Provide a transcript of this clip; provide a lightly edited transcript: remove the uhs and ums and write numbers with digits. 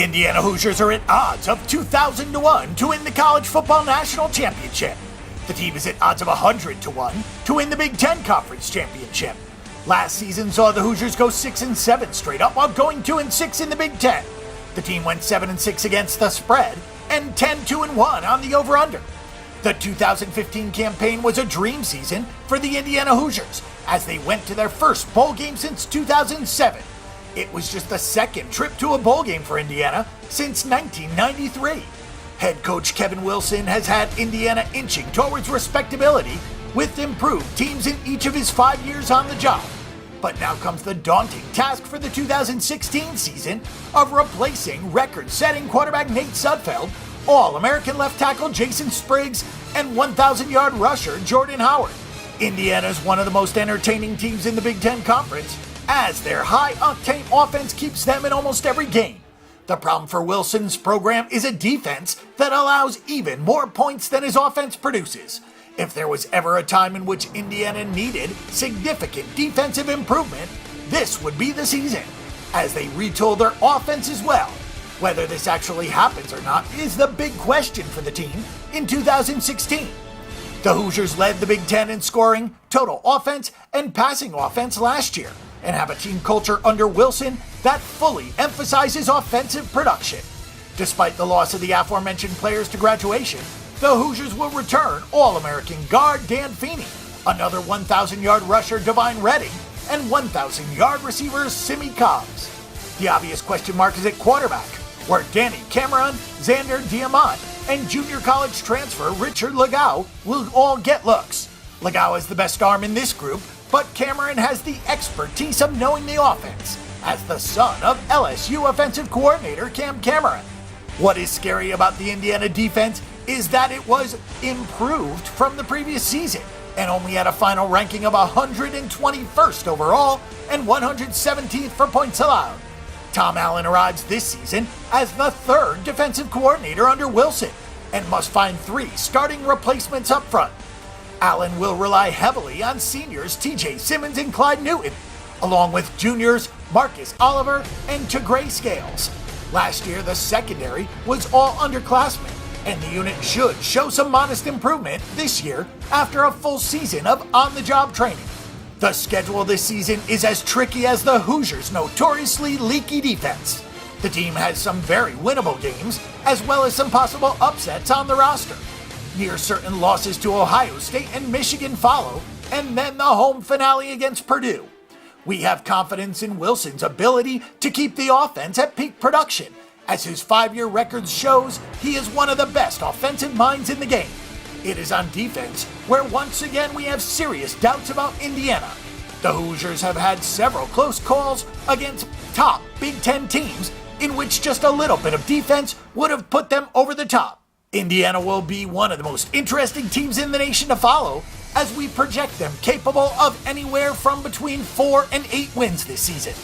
The Indiana Hoosiers are at odds of 2,000 to 1 to win the College Football National Championship. The team is at odds of 100 to 1 to win the Big Ten Conference Championship. Last season saw the Hoosiers go 6-7 straight up while going 2-6 in the Big Ten. The team went 7-6 against the spread and 10-2-1 on the over-under. The 2015 campaign was a dream season for the Indiana Hoosiers as they went to their first bowl game since 2007. It was just the second trip to a bowl game for Indiana since 1993. Head coach Kevin Wilson has had Indiana inching towards respectability with improved teams in each of his 5 years on the job. But now comes the daunting task for the 2016 season of replacing record-setting quarterback Nate Sudfeld, All-American left tackle Jason Spriggs, and 1,000-yard rusher Jordan Howard. Indiana is one of the most entertaining teams in the Big Ten Conference, as their high-octane offense keeps them in almost every game. The problem for Wilson's program is a defense that allows even more points than his offense produces. If there was ever a time in which Indiana needed significant defensive improvement, this would be the season, as they retool their offense as well. Whether this actually happens or not is the big question for the team in 2016. The Hoosiers led the Big Ten in scoring, total offense, and passing offense last year, and have a team culture under Wilson that fully emphasizes offensive production. Despite the loss of the aforementioned players to graduation, the Hoosiers will return All-American guard Dan Feeney, another 1,000-yard rusher Divine Redding, and 1,000-yard receivers Simi Cobbs. The obvious question mark is at quarterback, where Danny Cameron, Xander Diamant, and junior college transfer Richard Legault will all get looks. Legault is the best arm in this group, but Cameron has the expertise of knowing the offense, as the son of LSU offensive coordinator Cam Cameron. What is scary about the Indiana defense is that it was improved from the previous season and only had a final ranking of 121st overall and 117th for points allowed. Tom Allen arrives this season as the third defensive coordinator under Wilson and must find 3 starting replacements up front. Allen will rely heavily on seniors TJ Simmons and Clyde Newton, along with juniors Marcus Oliver and Tegray Scales. Last year, the secondary was all underclassmen, and the unit should show some modest improvement this year after a full season of on-the-job training. The schedule this season is as tricky as the Hoosiers' notoriously leaky defense. The team has some very winnable games, as well as some possible upsets on the roster. Near certain losses to Ohio State and Michigan follow, and then the home finale against Purdue. We have confidence in Wilson's ability to keep the offense at peak production, as his 5-year record shows he is one of the best offensive minds in the game. It is on defense where once again we have serious doubts about Indiana. The Hoosiers have had several close calls against top Big Ten teams in which just a little bit of defense would have put them over the top. Indiana will be one of the most interesting teams in the nation to follow, as we project them capable of anywhere from between 4 and 8 wins this season.